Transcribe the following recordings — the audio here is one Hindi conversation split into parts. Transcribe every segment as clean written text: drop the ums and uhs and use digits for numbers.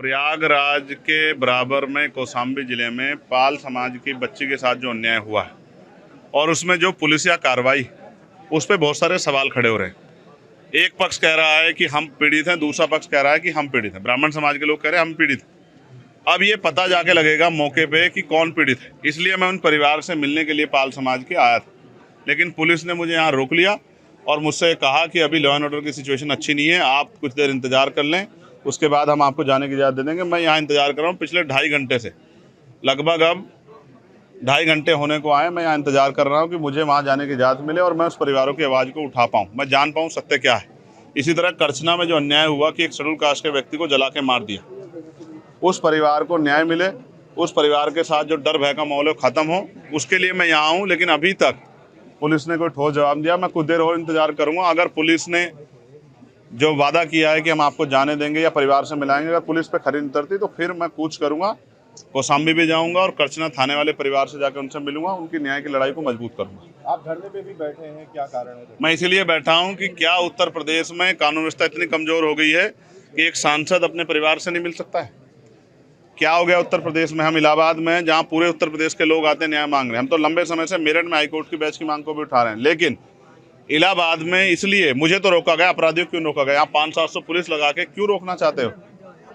प्रयागराज के बराबर में कौशाम्बी जिले में पाल समाज की बच्ची के साथ जो अन्याय हुआ है और उसमें जो पुलिसिया कार्रवाई, उस पर बहुत सारे सवाल खड़े हो रहे हैं। एक पक्ष कह रहा है कि हम पीड़ित हैं, दूसरा पक्ष कह रहा है कि हम पीड़ित हैं। ब्राह्मण समाज के लोग कह रहे हैं हम पीड़ित हैं। अब ये पता जाके लगेगा मौके पे कि कौन पीड़ित है। इसलिए मैं उन परिवार से मिलने के लिए पाल समाज के आया था, लेकिन पुलिस ने मुझे यहाँ रोक लिया और मुझसे कहा कि अभी लॉ एंड ऑर्डर की सिचुएशन अच्छी नहीं है, आप कुछ देर इंतजार कर लें, उसके बाद हम आपको जाने की इजाज़त दे देंगे। मैं यहाँ इंतजार कर रहा हूँ पिछले 2.5 घंटे से, लगभग अब 2.5 घंटे होने को आए। मैं यहाँ इंतजार कर रहा हूँ कि मुझे वहाँ जाने की इजाज़त मिले और मैं उस परिवारों की आवाज़ को उठा पाऊँ, मैं जान पाऊँ सत्य क्या है। इसी तरह करछना में जो अन्याय हुआ कि एक शेड्यूल कास्ट के व्यक्ति को जला के मार दिया, उस परिवार को न्याय मिले, उस परिवार के साथ जो डर भय का माहौल है खत्म हो, उसके लिए मैं यहाँ हूँ। लेकिन अभी तक पुलिस ने कोई ठोस जवाब दिया। मैं कुछ देर और इंतजार करूँगा। अगर पुलिस ने जो वादा किया है कि हम आपको जाने देंगे या परिवार से मिलाएंगे, अगर पुलिस पे खरी उतरती तो फिर मैं कूच करूँगा, कौशाम्बी भी जाऊँगा और करछना थाने वाले परिवार से जाकर उनसे मिलूंगा, उनकी न्याय की लड़ाई को मजबूत करूँगा। आप धरने पे भी बैठे हैं, क्या कारण है? मैं इसीलिए बैठा हूँ कि क्या उत्तर प्रदेश में कानून व्यवस्था इतनी कमजोर हो गई है कि एक सांसद अपने परिवार से नहीं मिल सकता है? क्या हो गया उत्तर प्रदेश में? हम इलाहाबाद में, जहाँ पूरे उत्तर प्रदेश के लोग आते हैं न्याय मांग रहे हैं, हम तो लंबे समय से मेरठ में हाईकोर्ट की बेंच की मांग को भी उठा रहे हैं, लेकिन इलाहाबाद में इसलिए मुझे तो रोका गया। अपराधियों क्यों रोका गया? यहाँ 500-700 पुलिस लगा के क्यों रोकना चाहते हो?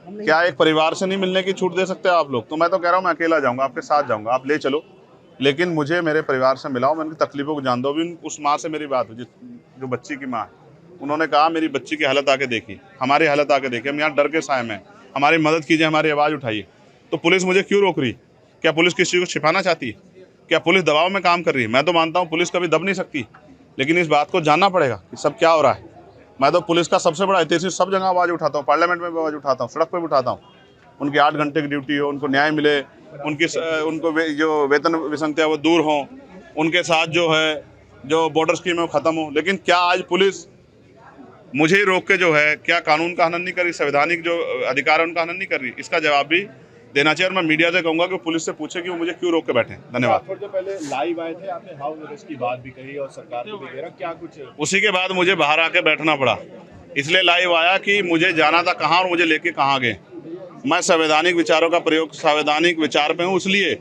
क्या एक परिवार से नहीं मिलने की छूट दे सकते हो आप लोग? तो मैं तो कह रहा हूँ मैं अकेला जाऊँगा, आपके साथ जाऊँगा, आप ले चलो, लेकिन मुझे मेरे परिवार से मिलाओ, मैं उनकी तकलीफों को जान दो। अभी उस माँ से मेरी बात हुई जो बच्ची की माँ है, उन्होंने कहा मेरी बच्ची की हालत आके देखी, हमारी हालत आके देखी, हम यहाँ डर के साए में, हमारी मदद कीजिए, हमारी आवाज़ उठाइए। तो पुलिस मुझे क्यों रोक रही? क्या पुलिस किसी चीज़ को छिपाना चाहती है? क्या पुलिस दबाव में काम कर रही है? मैं तो मानता हूँ पुलिस कभी दब नहीं सकती, लेकिन इस बात को जानना पड़ेगा कि सब क्या हो रहा है। मैं तो पुलिस का सबसे बड़ा हितैषी, सब जगह आवाज़ उठाता हूँ, पार्लियामेंट में भी आवाज़ उठाता हूँ, सड़क पर भी उठाता हूँ। उनकी 8 घंटे की ड्यूटी हो, उनको न्याय मिले, उनको जो वेतन विसंगतियाँ वो दूर हों, उनके साथ जो है जो बॉर्डर स्कीम है वो ख़त्म हो। लेकिन क्या आज पुलिस मुझे ही रोक के जो है क्या कानून का हनन नहीं कर रही, संवैधानिक जो अधिकार है उनका हनन नहीं कर रही? इसका जवाब भी देना चाहिए। और मैं मीडिया से कहूँगा कि पुलिस से पूछे कि वो मुझे क्यों रोक के बैठे। धन्यवाद। थोड़ी देर पहले लाइव आए थे, आपने हाउस अरेस्ट की बात भी कही और सरकार को भी घेरा, क्या कुछ? उसी के बाद मुझे बाहर आके बैठना पड़ा, इसलिए लाइव आया कि मुझे जाना था कहाँ और मुझे लेके कहाँ गए। मैं संवैधानिक विचारों का प्रयोग, संवैधानिक विचार पे हूँ, इसलिए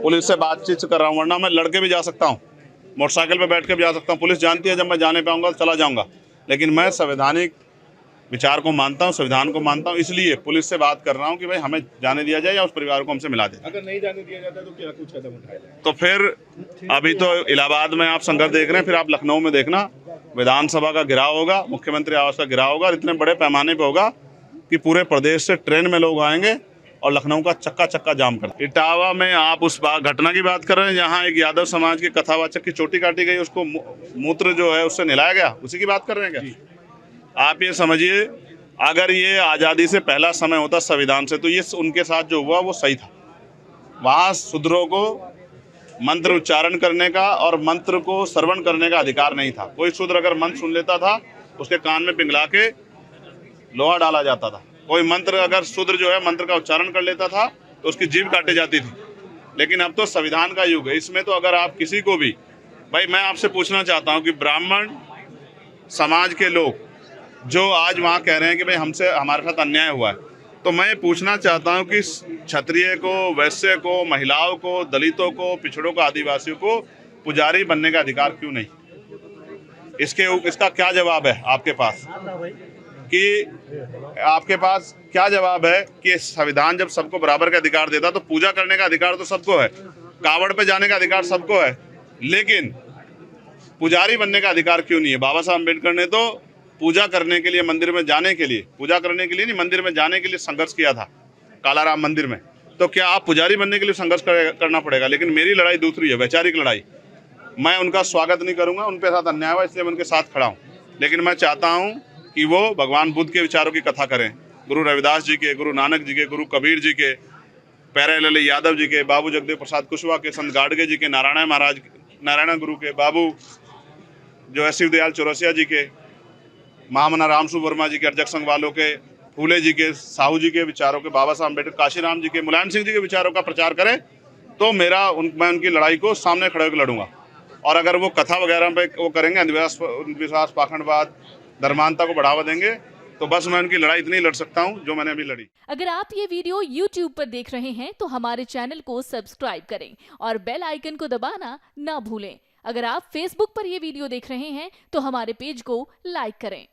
पुलिस से बातचीत कर रहा हूँ, वरना मैं लड़के भी जा सकता हूँ, मोटरसाइकिल पे बैठ के भी जा सकता हूँ। पुलिस जानती है जब मैं जाने पाऊंगा तो चला जाऊंगा, लेकिन मैं संवैधानिक विचार को मानता हूँ, संविधान को मानता हूँ, इसलिए पुलिस से बात कर रहा हूँ कि भाई हमें जाने दिया जाए या उस परिवार को हमसे मिला दे। अगर नहीं जाने दिया जाता तो क्या कुछ कदम उठाए? तो फिर अभी तो इलाहाबाद में आप संघर्ष देख रहे हैं, फिर आप लखनऊ में देखना, विधानसभा का घेराव होगा, मुख्यमंत्री आवास का घेराव होगा, और इतने बड़े पैमाने पर होगा कि पूरे प्रदेश से ट्रेन में लोग आएंगे और लखनऊ का चक्का चक्का जाम कर। इटावा में आप उस घटना की बात कर रहे हैं जहाँ एक यादव समाज के कथावाचक की चोटी काटी गई, उसको मूत्र जो है उससे नहलाया गया, उसी की बात कर रहे हैं क्या? आप ये समझिए, अगर ये आज़ादी से पहला समय होता संविधान से, तो ये उनके साथ जो हुआ वो सही था। वहाँ शूद्रों को मंत्र उच्चारण करने का और मंत्र को श्रवण करने का अधिकार नहीं था। कोई शूद्र अगर मंत्र सुन लेता था, उसके कान में पिघला के लोहा डाला जाता था। कोई मंत्र अगर शूद्र जो है मंत्र का उच्चारण कर लेता था तो उसकी जीभ काटी जाती थी। लेकिन अब तो संविधान का युग है, इसमें तो अगर आप किसी को भी, भाई मैं आपसे पूछना चाहता हूँ कि ब्राह्मण समाज के लोग जो आज वहाँ कह रहे हैं कि भाई हमसे, हमारे साथ अन्याय हुआ है, तो मैं पूछना चाहता हूँ कि क्षत्रिय को, वैश्य को, महिलाओं को, दलितों को, पिछड़ों को, आदिवासियों को पुजारी बनने का अधिकार क्यों नहीं? इसका क्या जवाब है आपके पास? कि आपके पास क्या जवाब है कि संविधान जब सबको बराबर का अधिकार देता तो पूजा करने का अधिकार तो सबको है, कावड़ पे जाने का अधिकार सबको है, लेकिन पुजारी बनने का अधिकार क्यों नहीं है? बाबा साहब अम्बेडकर ने तो पूजा करने के लिए, मंदिर में जाने के लिए, पूजा करने के लिए नहीं, मंदिर में जाने के लिए संघर्ष किया था, कालाराम मंदिर में। तो क्या आप पुजारी बनने के लिए संघर्ष करना पड़ेगा? लेकिन मेरी लड़ाई दूसरी है, वैचारिक लड़ाई। मैं उनका स्वागत नहीं करूंगा, उनके साथ अन्याय हुआ इसलिए मैं उनके साथ खड़ा हूँ, लेकिन मैं चाहता हूँ कि वो भगवान बुद्ध के विचारों की कथा करें, गुरु रविदास जी के, गुरु नानक जी के, गुरु कबीर जी के, प्यारेलाल यादव जी के, बाबू जगदेव प्रसाद कुशवाहा के, संत गाडगे जी के, नारायण महाराज, नारायण गुरु के, बाबू जो है शिवदयाल चौरसिया जी के, महामना रामसु वर्मा जी के, अर्जक संघ वालों के, फूले जी के, साहू जी के विचारों के, बाबा साहब अम्बेडकर, काशीराम जी के, मुलायम सिंह जी के विचारों का प्रचार करें, तो मैं उनकी लड़ाई को सामने खड़े होकर लड़ूंगा। और अगर वो कथा वगैरह पे वो करेंगे, अंधविश्वास, पाखंडवाद, धर्मांता को बढ़ावा देंगे, तो बस मैं उनकी लड़ाई इतनी लड़ सकता हूँ जो मैंने अभी लड़ी। अगर आप ये वीडियो YouTube पर देख रहे हैं तो हमारे चैनल को सब्सक्राइब करें और बेल आइकन को दबाना ना भूलें। अगर आप Facebook पर ये वीडियो देख रहे हैं तो हमारे पेज को लाइक करें।